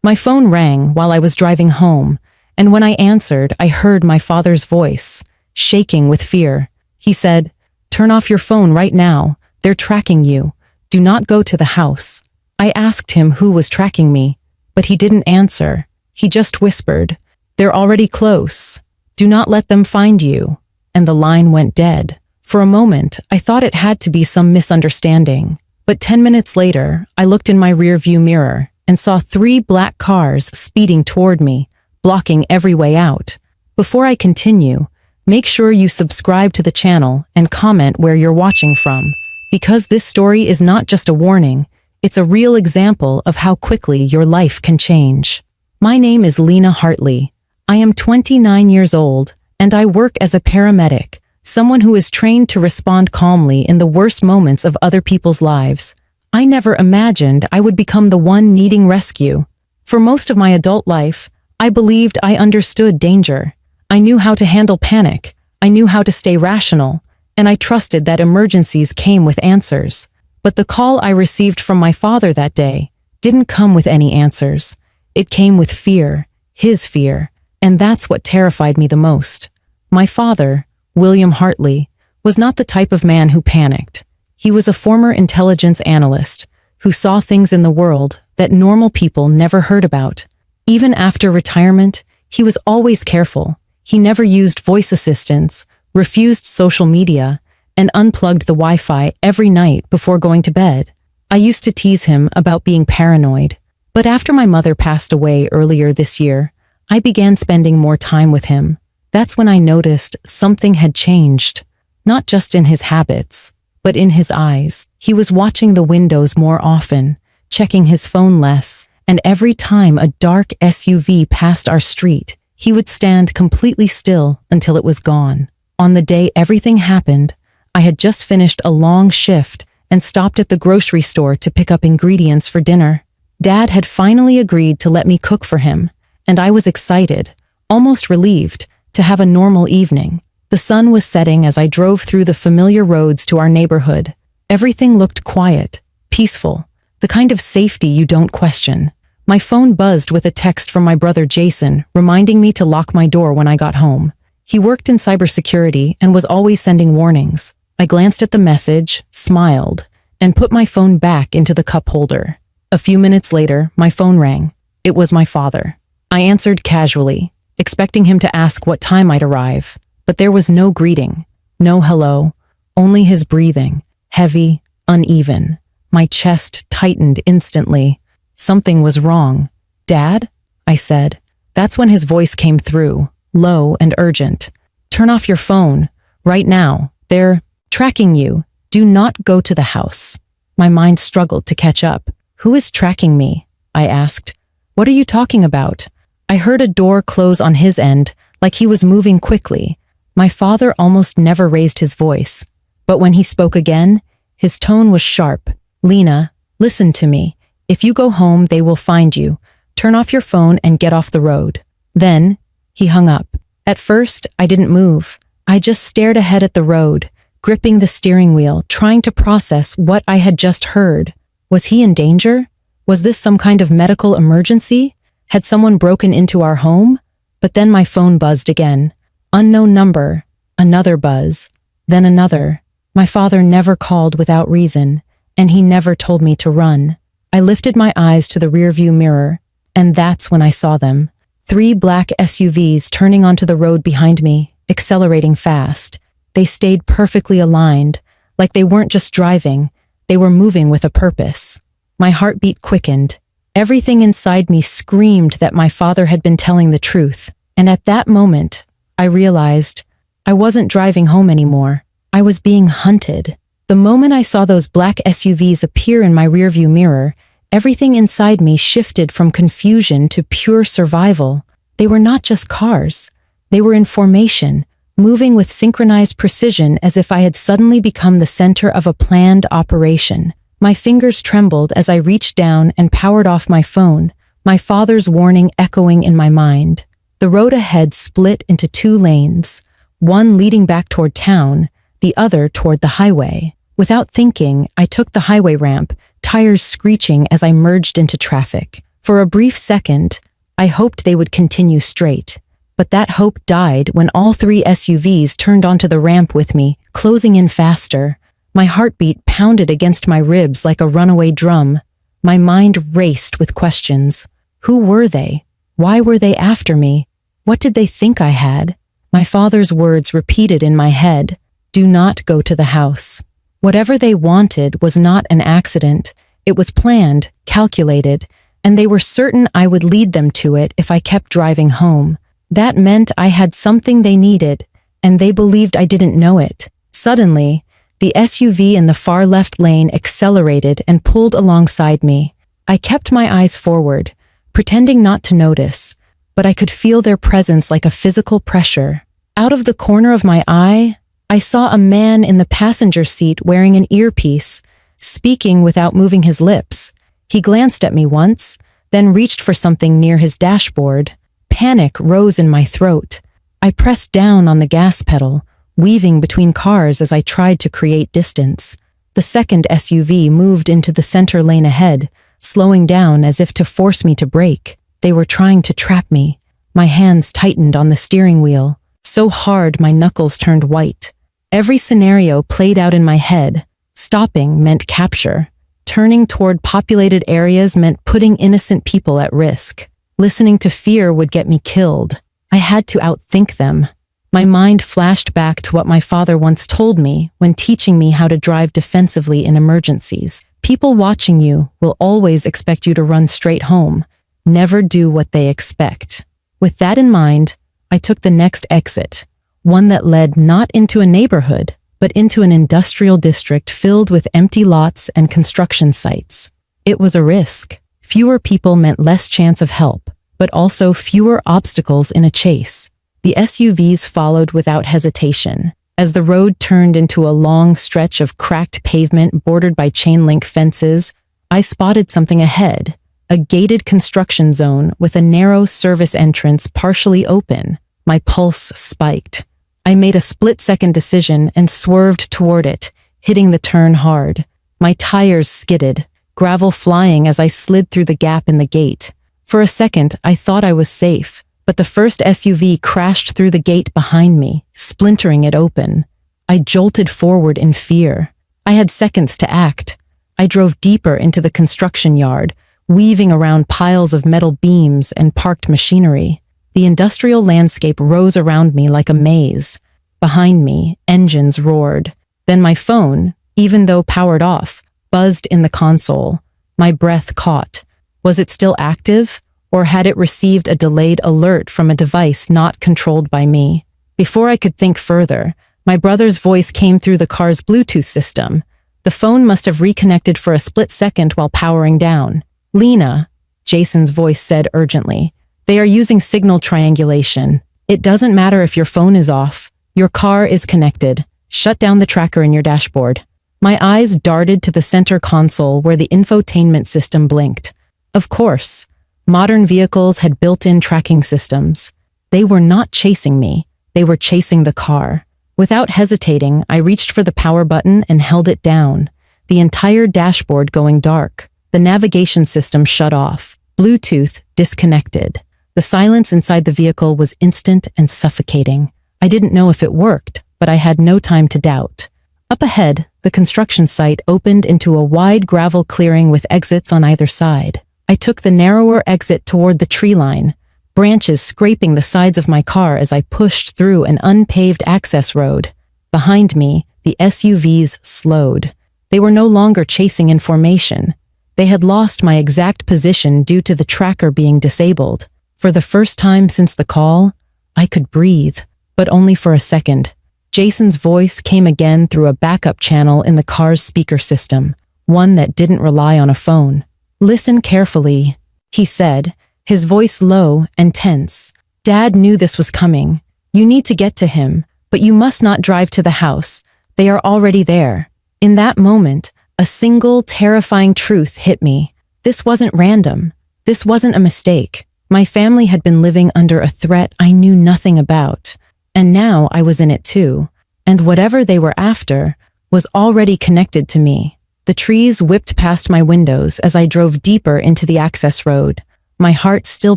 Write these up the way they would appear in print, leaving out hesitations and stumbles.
My phone rang while I was driving home, and when I answered, I heard my father's voice, shaking with fear. He said, "Turn off your phone right now. They're tracking you. Do not go to the house." I asked him who was tracking me, but he didn't answer. He just whispered, "They're already close. Do not let them find you." And the line went dead. For a moment, I thought it had to be some misunderstanding. But 10 minutes later, I looked in my rearview mirror and saw 3 black cars speeding toward me, blocking every way out. Before I continue, make sure you subscribe to the channel and comment where you're watching from, because this story is not just a warning, it's a real example of how quickly your life can change. My name is Lena Hartley. I am 29 years old, and I work as a paramedic, someone who is trained to respond calmly in the worst moments of other people's lives. I never imagined I would become the one needing rescue. For most of my adult life, I believed I understood danger. I knew how to handle panic. I knew how to stay rational, and I trusted that emergencies came with answers. But the call I received from my father that day didn't come with any answers. It came with fear, his fear, and that's what terrified me the most. My father, William Hartley, was not the type of man who panicked. He was a former intelligence analyst who saw things in the world that normal people never heard about. Even after retirement, he was always careful. He never used voice assistants, refused social media, and unplugged the Wi-Fi every night before going to bed. I used to tease him about being paranoid. But after my mother passed away earlier this year, I began spending more time with him. That's when I noticed something had changed, not just in his habits, but in his eyes. He was watching the windows more often, checking his phone less, and every time a dark SUV passed our street, he would stand completely still until it was gone. On the day everything happened, I had just finished a long shift and stopped at the grocery store to pick up ingredients for dinner. Dad had finally agreed to let me cook for him, and I was excited, almost relieved, to have a normal evening. The sun was setting as I drove through the familiar roads to our neighborhood. Everything looked quiet, peaceful, the kind of safety you don't question. My phone buzzed with a text from my brother Jason, reminding me to lock my door when I got home. He worked in cybersecurity and was always sending warnings. I glanced at the message, smiled, and put my phone back into the cup holder. A few minutes later, my phone rang. It was my father. I answered casually, expecting him to ask what time I'd arrive. But there was no greeting, no hello, only his breathing, heavy, uneven. My chest tightened instantly. Something was wrong. "Dad?" I said. That's when his voice came through, low and urgent. "Turn off your phone, right now. They're tracking you. Do not go to the house." My mind struggled to catch up. "Who is tracking me?" I asked. "What are you talking about?" I heard a door close on his end, like he was moving quickly. My father almost never raised his voice, but when he spoke again, his tone was sharp. "Lena, listen to me. If you go home, they will find you. Turn off your phone and get off the road." Then, he hung up. At first, I didn't move. I just stared ahead at the road, gripping the steering wheel, trying to process what I had just heard. Was he in danger? Was this some kind of medical emergency? Had someone broken into our home? But then my phone buzzed again. Unknown number, another buzz, then another. My father never called without reason, and he never told me to run. I lifted my eyes to the rearview mirror, and that's when I saw them. 3 black SUVs turning onto the road behind me, accelerating fast. They stayed perfectly aligned, like they weren't just driving, they were moving with a purpose. My heartbeat quickened. Everything inside me screamed that my father had been telling the truth, and at that moment, I realized I wasn't driving home anymore. I was being hunted. The moment I saw those black SUVs appear in my rearview mirror, everything inside me shifted from confusion to pure survival. They were not just cars. They were in formation, moving with synchronized precision as if I had suddenly become the center of a planned operation. My fingers trembled as I reached down and powered off my phone, my father's warning echoing in my mind. The road ahead split into 2 lanes, one leading back toward town, the other toward the highway. Without thinking, I took the highway ramp, tires screeching as I merged into traffic. For a brief second, I hoped they would continue straight. But that hope died when all three SUVs turned onto the ramp with me, closing in faster. My heartbeat pounded against my ribs like a runaway drum. My mind raced with questions. Who were they? Why were they after me? What did they think I had? My father's words repeated in my head. Do not go to the house. Whatever they wanted was not an accident. It was planned, calculated, and they were certain I would lead them to it if I kept driving home. That meant I had something they needed, and they believed I didn't know it. Suddenly, the SUV in the far left lane accelerated and pulled alongside me. I kept my eyes forward, pretending not to notice, but I could feel their presence like a physical pressure. Out of the corner of my eye, I saw a man in the passenger seat wearing an earpiece, speaking without moving his lips. He glanced at me once, then reached for something near his dashboard. Panic rose in my throat. I pressed down on the gas pedal, weaving between cars as I tried to create distance. The second SUV moved into the center lane ahead, slowing down as if to force me to brake. They were trying to trap me. My hands tightened on the steering wheel, so hard my knuckles turned white. Every scenario played out in my head. Stopping meant capture. Turning toward populated areas meant putting innocent people at risk. Listening to fear would get me killed. I had to outthink them. My mind flashed back to what my father once told me when teaching me how to drive defensively in emergencies. People watching you will always expect you to run straight home. Never do what they expect. With that in mind, I took the next exit, one that led not into a neighborhood, but into an industrial district filled with empty lots and construction sites. It was a risk. Fewer people meant less chance of help, but also fewer obstacles in a chase. The SUVs followed without hesitation. As the road turned into a long stretch of cracked pavement bordered by chain-link fences, I spotted something ahead, a gated construction zone with a narrow service entrance partially open. My pulse spiked. I made a split-second decision and swerved toward it, hitting the turn hard. My tires skidded, gravel flying as I slid through the gap in the gate. For a second, I thought I was safe, but the first SUV crashed through the gate behind me, splintering it open. I jolted forward in fear. I had seconds to act. I drove deeper into the construction yard, weaving around piles of metal beams and parked machinery. The industrial landscape rose around me like a maze. Behind me, engines roared. Then my phone, even though powered off, buzzed in the console. My breath caught. Was it still active, or had it received a delayed alert from a device not controlled by me? Before I could think further, my brother's voice came through the car's Bluetooth system. The phone must have reconnected for a split second while powering down. "Lena," Jason's voice said urgently, "they are using signal triangulation. It doesn't matter if your phone is off. Your car is connected. Shut down the tracker in your dashboard." My eyes darted to the center console where the infotainment system blinked. Of course, modern vehicles had built-in tracking systems. They were not chasing me. They were chasing the car. Without hesitating, I reached for the power button and held it down, the entire dashboard going dark. The navigation system shut off. Bluetooth disconnected. The silence inside the vehicle was instant and suffocating. I didn't know if it worked, but I had no time to doubt. Up ahead, the construction site opened into a wide gravel clearing with exits on either side. I took the narrower exit toward the tree line, branches scraping the sides of my car as I pushed through an unpaved access road. Behind me, the SUVs slowed. They were no longer chasing in formation. They had lost my exact position due to the tracker being disabled. For the first time since the call, I could breathe, but only for a second. Jason's voice came again through a backup channel in the car's speaker system, one that didn't rely on a phone. "Listen carefully," he said, his voice low and tense. "Dad knew this was coming. You need to get to him, but you must not drive to the house. They are already there." In that moment, a single terrifying truth hit me. This wasn't random. This wasn't a mistake. My family had been living under a threat I knew nothing about. And now I was in it too. And whatever they were after was already connected to me. The trees whipped past my windows as I drove deeper into the access road. my heart still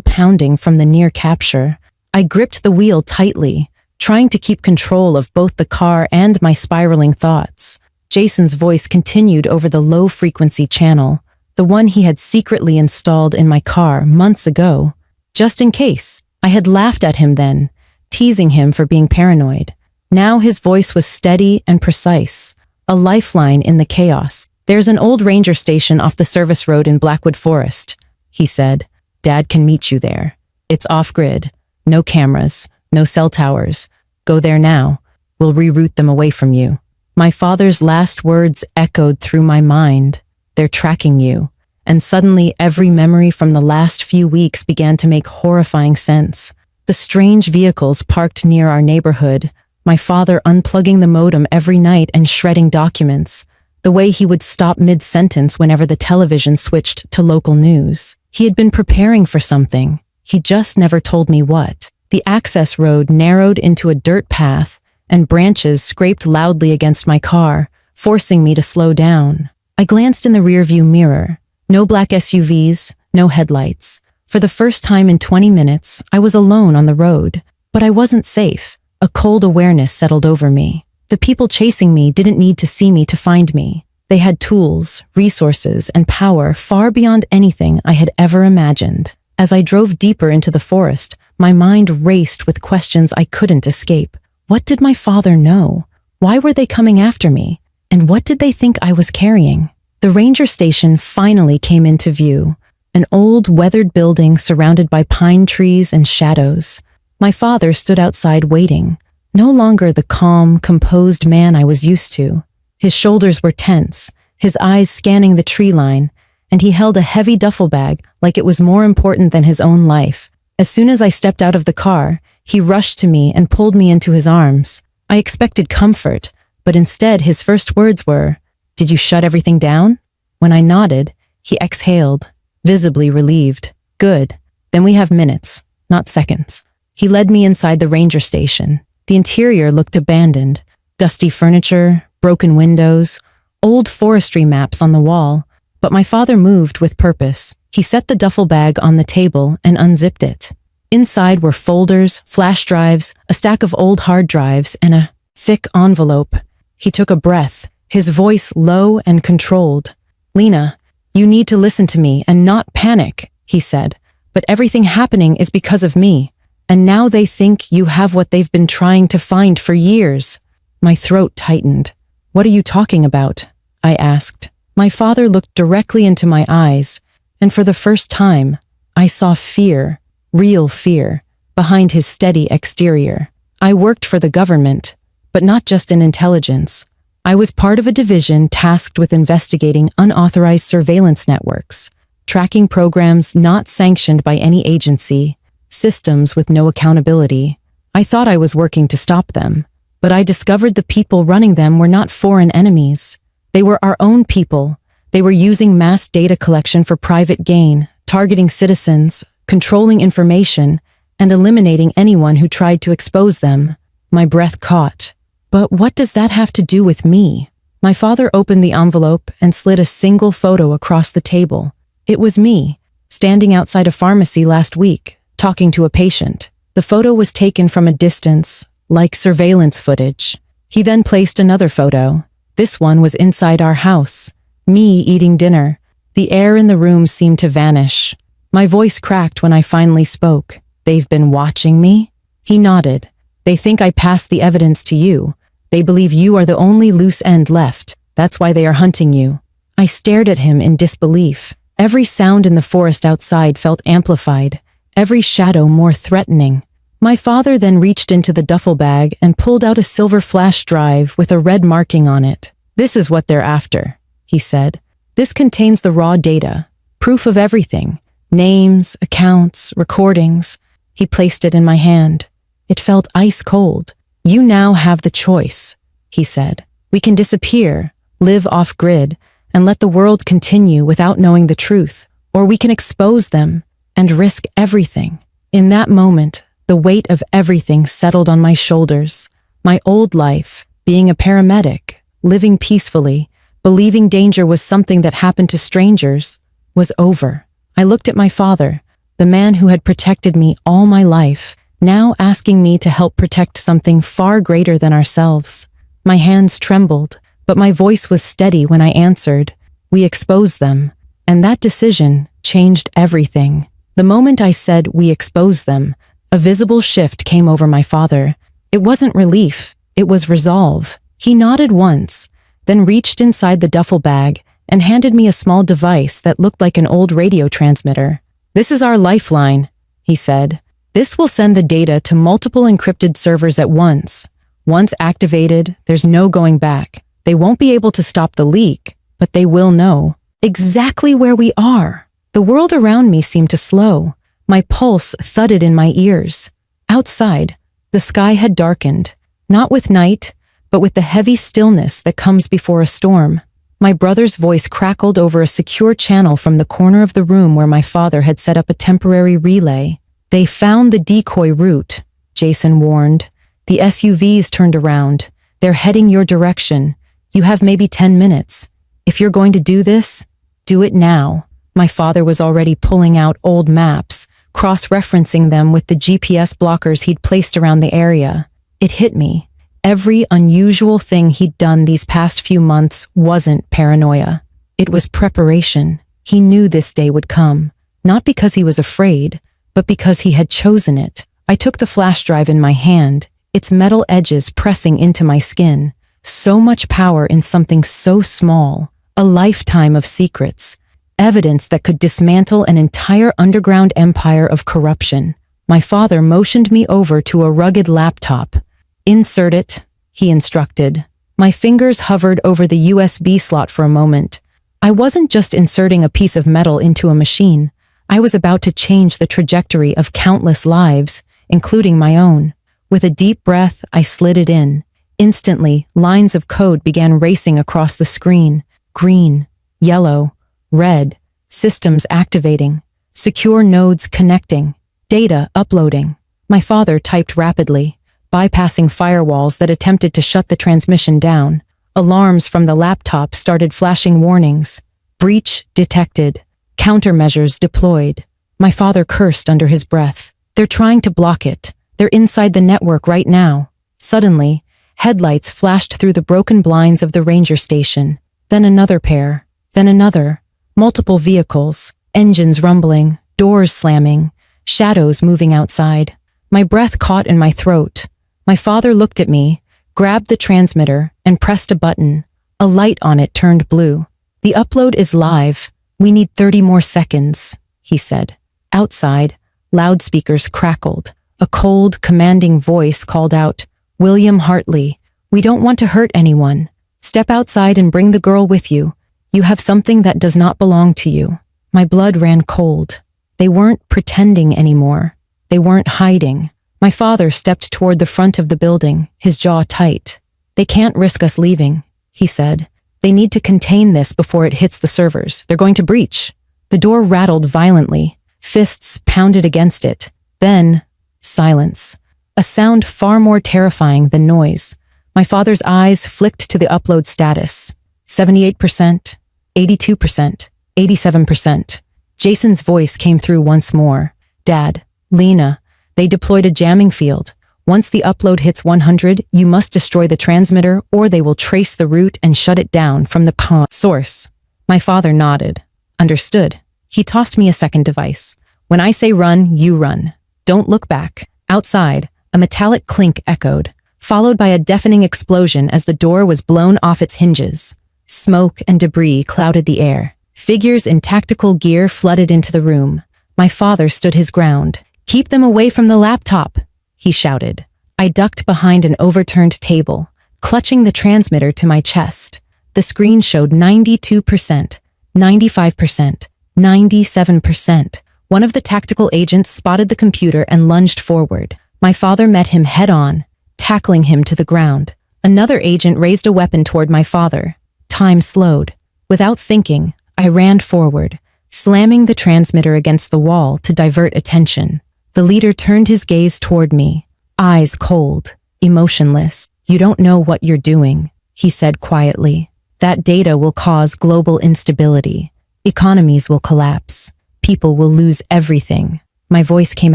pounding from the near capture. I gripped the wheel tightly, trying to keep control of both the car and my spiraling thoughts. Jason's voice continued over the low-frequency channel, the one he had secretly installed in my car months ago. Just in case. I had laughed at him then, teasing him for being paranoid. Now his voice was steady and precise, a lifeline in the chaos. "There's an old ranger station off the service road in Blackwood Forest," he said. "Dad can meet you there. It's off-grid. No cameras, no cell towers. Go there now. We'll reroute them away from you." My father's last words echoed through my mind. "They're tracking you." And suddenly every memory from the last few weeks began to make horrifying sense. The strange vehicles parked near our neighborhood, my father unplugging the modem every night and shredding documents, the way he would stop mid-sentence whenever the television switched to local news. He had been preparing for something. He just never told me what. The access road narrowed into a dirt path, and branches scraped loudly against my car, forcing me to slow down. I glanced in the rearview mirror. No black SUVs, no headlights. For the first time in 20 minutes, I was alone on the road. But I wasn't safe. A cold awareness settled over me. The people chasing me didn't need to see me to find me. They had tools, resources, and power far beyond anything I had ever imagined. As I drove deeper into the forest, my mind raced with questions I couldn't escape. What did my father know? Why were they coming after me? And what did they think I was carrying? The ranger station finally came into view, an old, weathered building surrounded by pine trees and shadows. My father stood outside waiting, no longer the calm, composed man I was used to. His shoulders were tense, his eyes scanning the tree line, and he held a heavy duffel bag like it was more important than his own life. As soon as I stepped out of the car, he rushed to me and pulled me into his arms. I expected comfort, but instead his first words were, "Did you shut everything down?" When I nodded, he exhaled, visibly relieved. "Good. Then we have minutes, not seconds." He led me inside the ranger station. The interior looked abandoned. Dusty furniture, broken windows, old forestry maps on the wall. But my father moved with purpose. He set the duffel bag on the table and unzipped it. Inside were folders, flash drives, a stack of old hard drives, and a thick envelope. He took a breath, his voice low and controlled. "Lena, you need to listen to me and not panic," he said. "But everything happening is because of me. And now they think you have what they've been trying to find for years." My throat tightened. "What are you talking about?" I asked. My father looked directly into my eyes, and for the first time, I saw fear, real fear, behind his steady exterior. I worked for the government, but not just in intelligence. I was part of a division tasked with investigating unauthorized surveillance networks, tracking programs not sanctioned by any agency, systems with no accountability. I thought I was working to stop them, but I discovered the people running them were not foreign enemies. They were our own people. They were using mass data collection for private gain, targeting citizens, controlling information, and eliminating anyone who tried to expose them. My breath caught. But what does that have to do with me? My father opened the envelope and slid a single photo across the table. It was me, standing outside a pharmacy last week, talking to a patient. The photo was taken from a distance, like surveillance footage. He then placed another photo. This one was inside our house, me eating dinner. The air in the room seemed to vanish. My voice cracked when I finally spoke. "They've been watching me?" He nodded. "They think I passed the evidence to you. They believe you are the only loose end left. That's why they are hunting you." I stared at him in disbelief. Every sound in the forest outside felt amplified, every shadow more threatening. My father then reached into the duffel bag and pulled out a silver flash drive with a red marking on it. "This is what they're after," he said. "This contains the raw data, proof of everything, names, accounts, recordings." He placed it in my hand. It felt ice cold. "You now have the choice," he said. "We can disappear, live off-grid, and let the world continue without knowing the truth, or we can expose them and risk everything." In that moment, the weight of everything settled on my shoulders. My old life, being a paramedic, living peacefully, believing danger was something that happened to strangers, was over. I looked at my father, the man who had protected me all my life, now asking me to help protect something far greater than ourselves. My hands trembled, but my voice was steady when I answered, "We expose them." And that decision changed everything. The moment I said, "We expose them," a visible shift came over my father. It wasn't relief, it was resolve. He nodded once, then reached inside the duffel bag and handed me a small device that looked like an old radio transmitter. "This is our lifeline," he said. "This will send the data to multiple encrypted servers at once. Once activated, there's no going back. They won't be able to stop the leak, but they will know exactly where we are." The world around me seemed to slow. My pulse thudded in my ears. Outside, the sky had darkened, not with night, but with the heavy stillness that comes before a storm. My brother's voice crackled over a secure channel from the corner of the room where my father had set up a temporary relay. "They found the decoy route," Jason warned. "The SUVs turned around. They're heading your direction. You have maybe 10 minutes. If you're going to do this, do it now." My father was already pulling out old maps, cross-referencing them with the GPS blockers he'd placed around the area. It hit me. Every unusual thing he'd done these past few months wasn't paranoia. It was preparation. He knew this day would come, not because he was afraid, but because he had chosen it. I took the flash drive in my hand, its metal edges pressing into my skin. So much power in something so small. A lifetime of secrets. Evidence that could dismantle an entire underground empire of corruption. My father motioned me over to a rugged laptop. "Insert it," he instructed. My fingers hovered over the USB slot for a moment. I wasn't just inserting a piece of metal into a machine. I was about to change the trajectory of countless lives, including my own. With a deep breath, I slid it in. Instantly, lines of code began racing across the screen. Green, yellow, red, systems activating, secure nodes connecting, data uploading. My father typed rapidly, bypassing firewalls that attempted to shut the transmission down. Alarms from the laptop started flashing warnings. Breach detected. Countermeasures deployed. My father cursed under his breath. "They're trying to block it. They're inside the network right now." Suddenly, headlights flashed through the broken blinds of the ranger station. Then another pair. Then another. Multiple vehicles. Engines rumbling. Doors slamming. Shadows moving outside. My breath caught in my throat. My father looked at me, grabbed the transmitter, and pressed a button. A light on it turned blue. "The upload is live. We need 30 more seconds," he said. Outside, loudspeakers crackled. A cold, commanding voice called out, "William Hartley, we don't want to hurt anyone. Step outside and bring the girl with you. You have something that does not belong to you." My blood ran cold. They weren't pretending anymore. They weren't hiding. My father stepped toward the front of the building, his jaw tight. "They can't risk us leaving," he said. "They need to contain this before it hits the servers. They're going to breach." The door rattled violently. Fists pounded against it. Then, silence. A sound far more terrifying than noise. My father's eyes flicked to the upload status. 78%, 82%, 87%. Jason's voice came through once more. "Dad, Lena, they deployed a jamming field. Once the upload hits 100, you must destroy the transmitter or they will trace the route and shut it down from the source." My father nodded. "Understood." He tossed me a second device. "When I say run, you run. Don't look back." Outside, a metallic clink echoed, followed by a deafening explosion as the door was blown off its hinges. Smoke and debris clouded the air. Figures in tactical gear flooded into the room. My father stood his ground. "Keep them away from the laptop," he shouted. I ducked behind an overturned table, clutching the transmitter to my chest. The screen showed 92%, 95%, 97%. One of the tactical agents spotted the computer and lunged forward. My father met him head-on, tackling him to the ground. Another agent raised a weapon toward my father. Time slowed. Without thinking, I ran forward, slamming the transmitter against the wall to divert attention. The leader turned his gaze toward me, eyes cold, emotionless. "You don't know what you're doing," he said quietly. "That data will cause global instability. Economies will collapse. People will lose everything." My voice came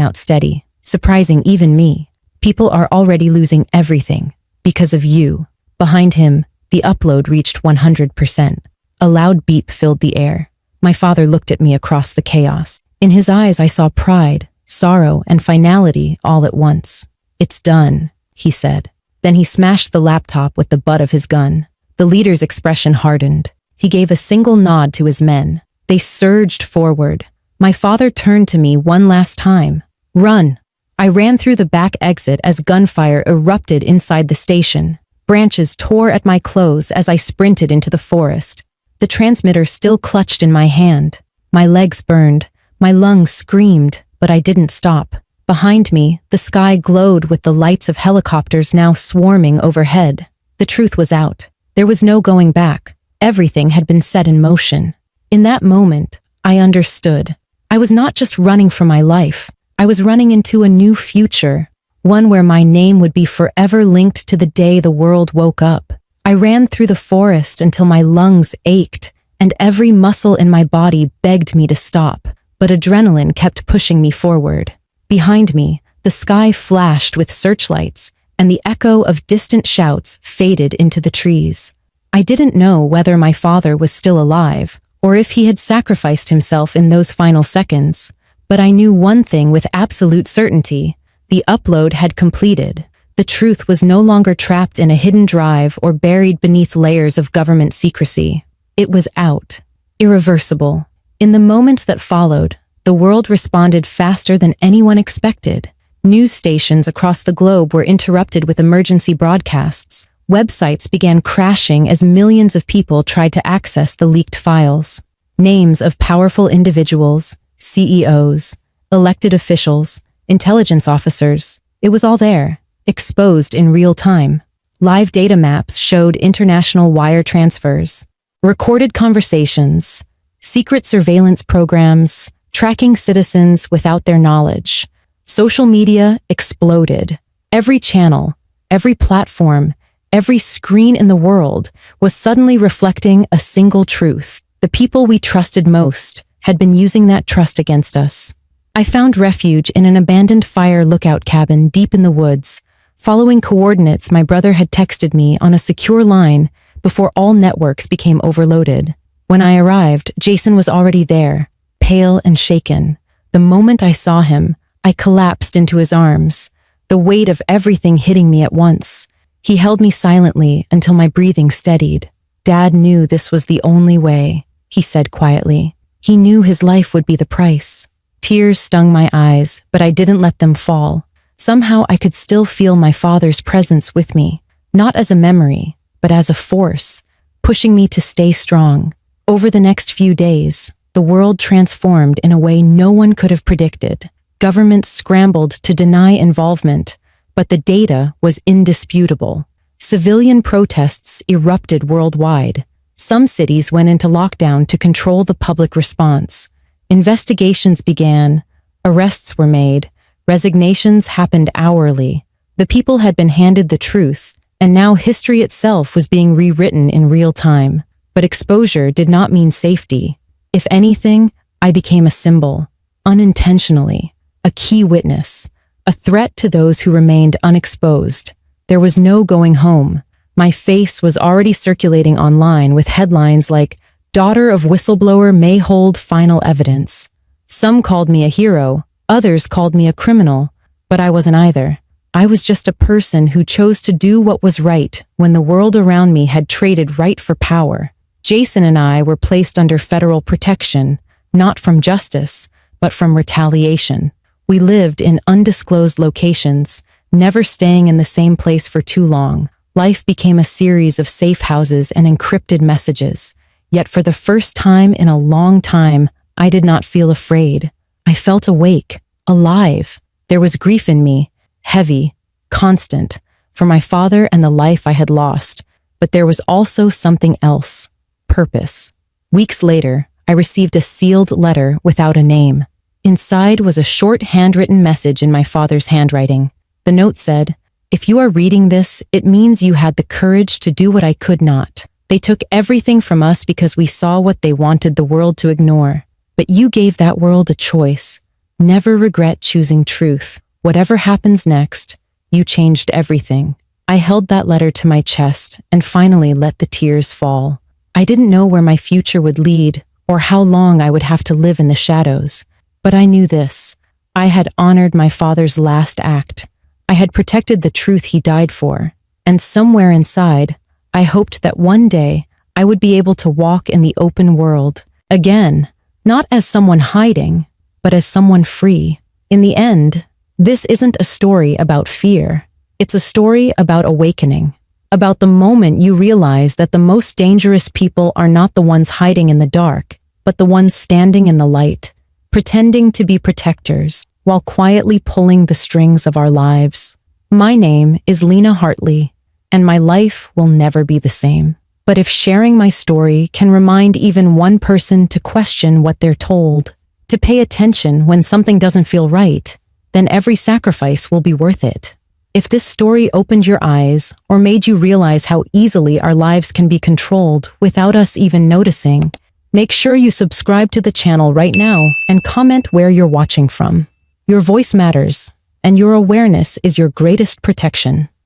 out steady, surprising even me. People are already losing everything because of you. Behind him, the upload reached 100%. A loud beep filled the air. My father looked at me across the chaos. In his eyes, I saw pride, sorrow, and finality all at once. "It's done," he said. Then he smashed the laptop with the butt of his gun. The leader's expression hardened. He gave a single nod to his men. They surged forward. My father turned to me one last time. "Run!" I ran through the back exit as gunfire erupted inside the station. Branches tore at my clothes as I sprinted into the forest. The transmitter still clutched in my hand. My legs burned. My lungs screamed, but I didn't stop. Behind me, the sky glowed with the lights of helicopters now swarming overhead. The truth was out. There was no going back. Everything had been set in motion. In that moment, I understood. I was not just running for my life. I was running into a new future, one where my name would be forever linked to the day the world woke up. I ran through the forest until my lungs ached, and every muscle in my body begged me to stop, but adrenaline kept pushing me forward. Behind me, the sky flashed with searchlights, and the echo of distant shouts faded into the trees. I didn't know whether my father was still alive, or if he had sacrificed himself in those final seconds, but I knew one thing with absolute certainty: the upload had completed. The truth was no longer trapped in a hidden drive or buried beneath layers of government secrecy. It was out, irreversible. In the moments that followed, the world responded faster than anyone expected. News stations across the globe were interrupted with emergency broadcasts. Websites began crashing as millions of people tried to access the leaked files. Names of powerful individuals, CEOs, elected officials, intelligence officers, it was all there, exposed in real time. Live data maps showed international wire transfers, recorded conversations, secret surveillance programs, tracking citizens without their knowledge. Social media exploded. Every channel, every platform, every screen in the world was suddenly reflecting a single truth. The people we trusted most had been using that trust against us. I found refuge in an abandoned fire lookout cabin deep in the woods, following coordinates my brother had texted me on a secure line before all networks became overloaded. When I arrived, Jason was already there, pale and shaken. The moment I saw him, I collapsed into his arms, the weight of everything hitting me at once. He held me silently until my breathing steadied. "Dad knew this was the only way," he said quietly. He knew his life would be the price. Tears stung my eyes, but I didn't let them fall. Somehow I could still feel my father's presence with me, not as a memory, but as a force, pushing me to stay strong. Over the next few days, the world transformed in a way no one could have predicted. Governments scrambled to deny involvement, but the data was indisputable. Civilian protests erupted worldwide. Some cities went into lockdown to control the public response. Investigations began, arrests were made, resignations happened hourly. The people had been handed the truth, and now history itself was being rewritten in real time. But exposure did not mean safety. If anything, I became a symbol, unintentionally, a key witness, a threat to those who remained unexposed. There was no going home. My face was already circulating online with headlines like, "Daughter of whistleblower may hold final evidence." Some called me a hero, others called me a criminal, but I wasn't either. I was just a person who chose to do what was right when the world around me had traded right for power. Jason and I were placed under federal protection, not from justice, but from retaliation. We lived in undisclosed locations, never staying in the same place for too long. Life became a series of safe houses and encrypted messages. Yet for the first time in a long time, I did not feel afraid. I felt awake, alive. There was grief in me, heavy, constant, for my father and the life I had lost. But there was also something else, purpose. Weeks later, I received a sealed letter without a name. Inside was a short handwritten message in my father's handwriting. The note said, "If you are reading this, it means you had the courage to do what I could not. They took everything from us because we saw what they wanted the world to ignore. But you gave that world a choice, Never regret choosing truth. Whatever happens next, you changed everything. I held that letter to my chest and finally let the tears fall. I didn't know where my future would lead or how long I would have to live in the shadows. But I knew this. I had honored my father's last act. I had protected the truth he died for. And somewhere inside, I hoped that one day I would be able to walk in the open world again, not as someone hiding, but as someone free. In the end, this isn't a story about fear. It's a story about awakening, about the moment you realize that the most dangerous people are not the ones hiding in the dark, but the ones standing in the light, pretending to be protectors while quietly pulling the strings of our lives. My name is Lena Hartley, and my life will never be the same. But if sharing my story can remind even one person to question what they're told, to pay attention when something doesn't feel right, then every sacrifice will be worth it. If this story opened your eyes or made you realize how easily our lives can be controlled without us even noticing, make sure you subscribe to the channel right now and comment where you're watching from. Your voice matters, and your awareness is your greatest protection.